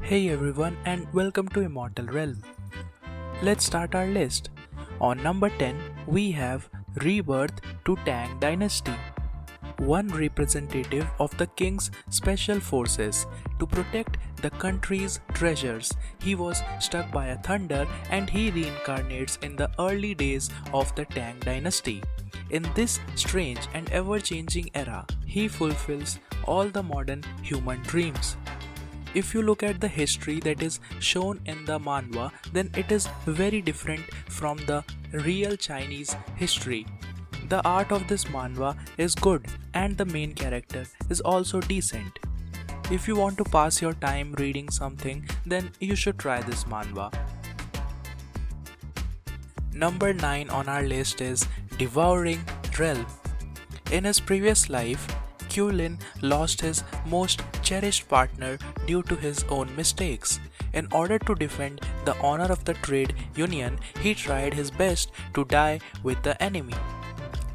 Hey everyone and welcome to Immortal Realm. Let's start our list. On number 10, we have Rebirth to Tang Dynasty. One representative of the king's special forces to protect the country's treasures. He was struck by a thunder and he reincarnates in the early days of the Tang Dynasty. In this strange and ever-changing era, he fulfills all the modern human dreams. If you look at the history that is shown in the manhwa, then it is very different from the real Chinese history. The art of this manhwa is good and the main character is also decent. If you want to pass your time reading something, then you should try this manhwa. Number 9 on our list is Devouring Realm. In his previous life, Kulin lost his most cherished partner due to his own mistakes. In order to defend the honor of the trade union, he tried his best to die with the enemy.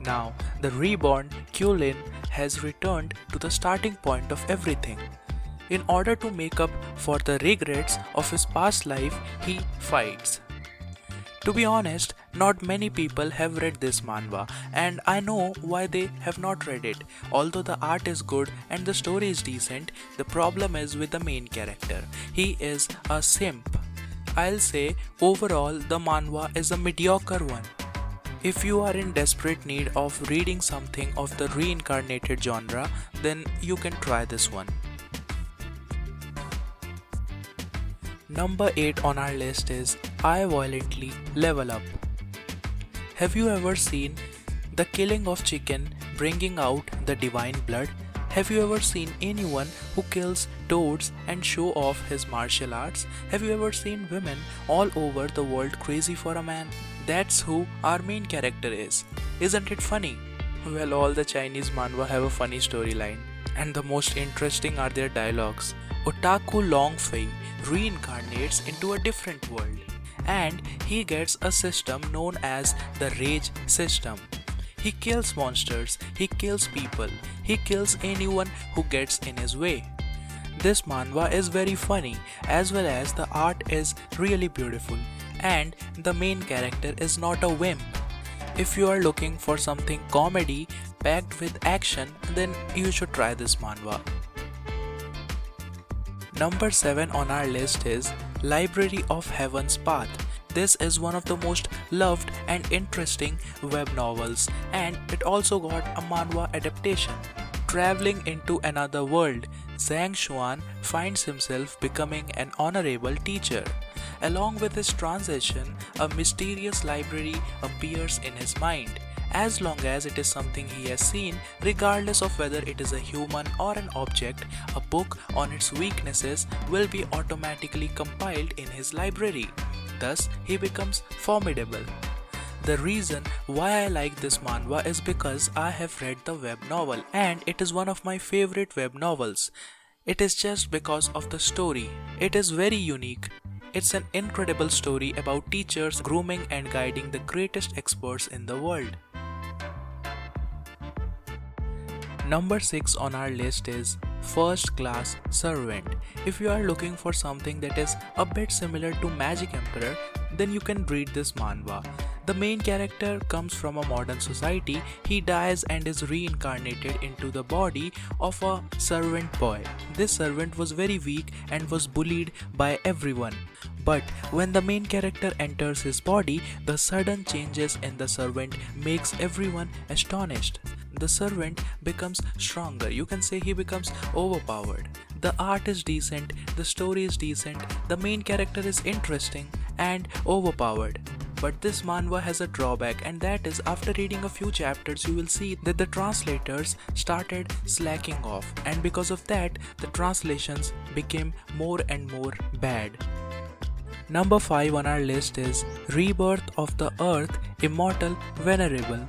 Now, the reborn Kulin has returned to the starting point of everything. In order to make up for the regrets of his past life, he fights. To be honest, not many people have read this manhwa and I know why they have not read it. Although the art is good and the story is decent, the problem is with the main character. He is a simp. I'll say overall the manhwa is a mediocre one. If you are in desperate need of reading something of the reincarnated genre, then you can try this one. Number 8 on our list is I Violently Level Up. Have you ever seen the killing of chicken bringing out the divine blood? Have you ever seen anyone who kills toads and show off his martial arts? Have you ever seen women all over the world crazy for a man? That's who our main character is. Isn't it funny? Well, all the Chinese manhwa have a funny storyline, and the most interesting are their dialogues. Otaku Long Fei reincarnates into a different world and he gets a system known as the Rage system. He kills monsters, he kills people, he kills anyone who gets in his way. This manhwa is very funny as well as the art is really beautiful and the main character is not a wimp. If you are looking for something comedy packed with action, then you should try this manhwa. Number 7 on our list is Library of Heaven's Path. This is one of the most loved and interesting web novels and it also got a manhwa adaptation. Traveling into another world, Zhang Xuan finds himself becoming an honorable teacher. Along with his transition, a mysterious library appears in his mind. As long as it is something he has seen, regardless of whether it is a human or an object, a book on its weaknesses will be automatically compiled in his library. Thus, he becomes formidable. The reason why I like this manhwa is because I have read the web novel and it is one of my favorite web novels. It is just because of the story. It is very unique. It's an incredible story about teachers grooming and guiding the greatest experts in the world. Number 6 on our list is First Class Servant. If you are looking for something that is a bit similar to Magic Emperor, then you can read this manhwa. The main character comes from a modern society. He dies and is reincarnated into the body of a servant boy. This servant was very weak and was bullied by everyone. But when the main character enters his body, the sudden changes in the servant makes everyone astonished. The servant becomes stronger. You can say he becomes overpowered. The art is decent, the story is decent, the main character is interesting and overpowered. But this manhwa has a drawback, and that is after reading a few chapters you will see that the translators started slacking off, and because of that the translations became more and more bad. Number 5 on our list is Rebirth of the Earth, Immortal, Venerable.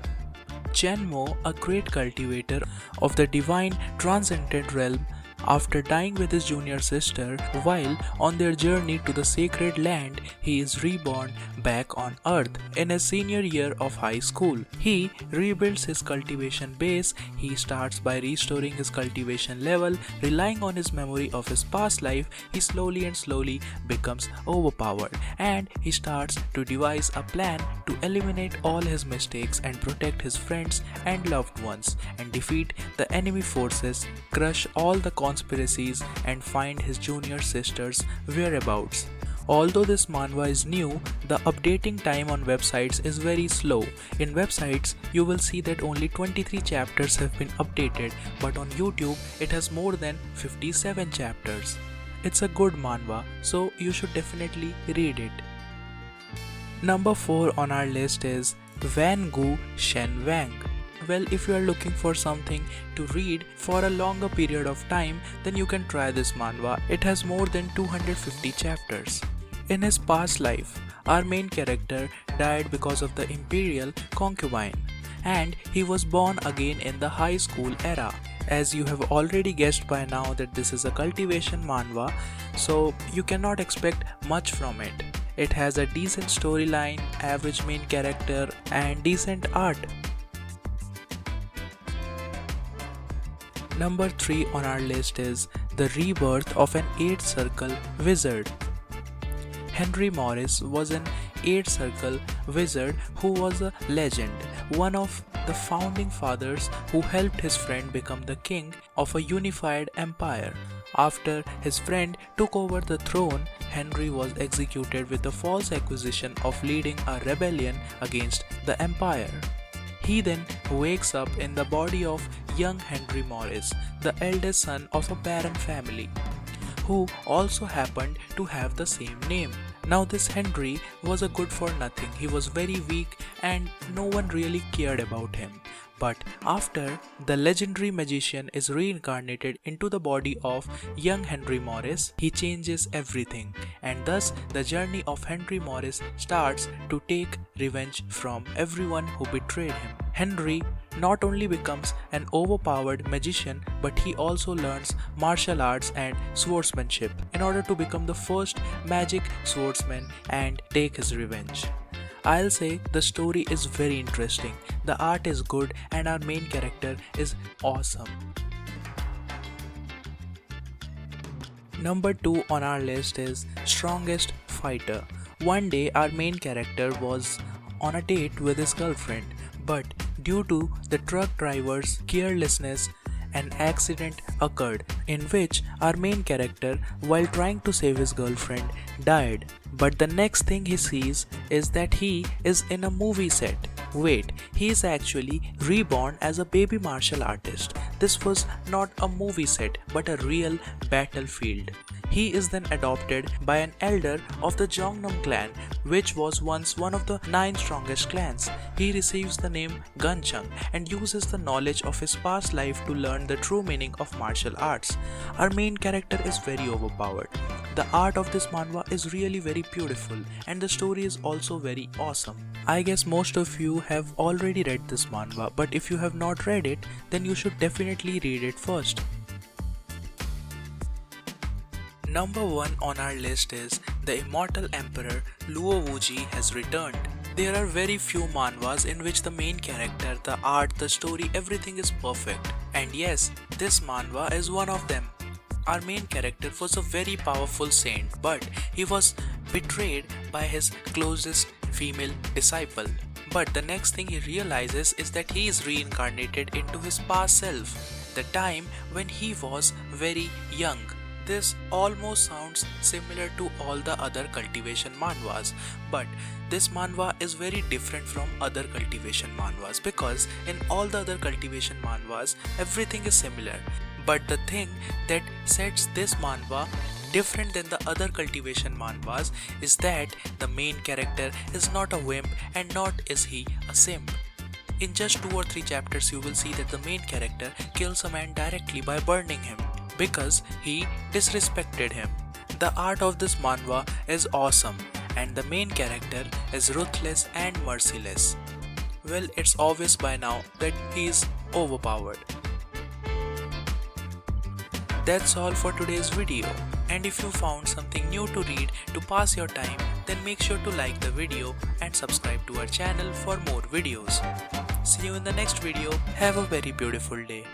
Chen Mo, a great cultivator of the divine transcendent realm, After dying with his junior sister while on their journey to the sacred land, he is reborn back on Earth in his senior year of high school. He rebuilds his cultivation base. He starts by restoring his cultivation level, relying on his memory of his past life. He slowly becomes overpowered, and he starts to devise a plan to eliminate all his mistakes and protect his friends and loved ones and defeat the enemy forces, crush all the conspiracies and find his junior sister's whereabouts. Although this manhwa is new, the updating time on websites is very slow. In websites, you will see that only 23 chapters have been updated, but on YouTube, it has more than 57 chapters. It's a good manhwa, so you should definitely read it. Number 4 on our list is SHEN WANG. Well, if you are looking for something to read for a longer period of time, then you can try this manhwa. It has more than 250 chapters. In his past life, our main character died because of the imperial concubine, and he was born again in the high school era. As you have already guessed by now that this is a cultivation manhwa, so you cannot expect much from it. It has a decent storyline, average main character, and decent art. Number 3 on our list is The Rebirth of an 8th Circle Wizard. Henry Morris was an 8th Circle wizard who was a legend, one of the founding fathers who helped his friend become the king of a unified empire. After his friend took over the throne, Henry was executed with the false accusation of leading a rebellion against the empire. He then wakes up in the body of young Henry Morris, the eldest son of a barren family, who also happened to have the same name. Now this Henry was a good for nothing. He was very weak and no one really cared about him. But after the legendary magician is reincarnated into the body of young Henry Morris, he changes everything, and thus the journey of Henry Morris starts to take revenge from everyone who betrayed him. Henry not only becomes an overpowered magician, but he also learns martial arts and swordsmanship in order to become the first magic swordsman and take his revenge. I'll say the story is very interesting, the art is good, and our main character is awesome. Number 2 on our list is Strongest Fighter. One day our main character was on a date with his girlfriend, but due to the truck driver's carelessness, an accident occurred in which our main character, while trying to save his girlfriend, died. But the next thing he sees is that he is in a movie set. Wait, he is actually reborn as a baby martial artist. This was not a movie set but a real battlefield. He is then adopted by an elder of the Jongnam clan, which was once one of the 9 strongest clans. He receives the name Gunchang and uses the knowledge of his past life to learn the true meaning of martial arts. Our main character is very overpowered. The art of this manhwa is really very beautiful and the story is also very awesome. I guess most of you have already read this manhwa, but if you have not read it, then you should definitely read it first. Number 1 on our list is The Immortal Emperor Luo Wuji has returned. There are very few manhwas in which the main character, the art, the story, everything is perfect. And yes, this manhwa is one of them. Our main character was a very powerful saint, but he was betrayed by his closest female disciple. But the next thing he realizes is that he is reincarnated into his past self, the time when he was very young. This almost sounds similar to all the other cultivation manhwas, but this manhwa is very different from other cultivation manhwas because in all the other cultivation manhwas everything is similar. But the thing that sets this manhwa different than the other cultivation manhwas is that the main character is not a wimp and not is he a simp. In just 2 or 3 chapters you will see that the main character kills a man directly by burning him because he disrespected him. The art of this manhwa is awesome and the main character is ruthless and merciless. Well, it's obvious by now that he is overpowered. That's all for today's video. And if you found something new to read to pass your time, then make sure to like the video and subscribe to our channel for more videos. See you in the next video. Have a very beautiful day.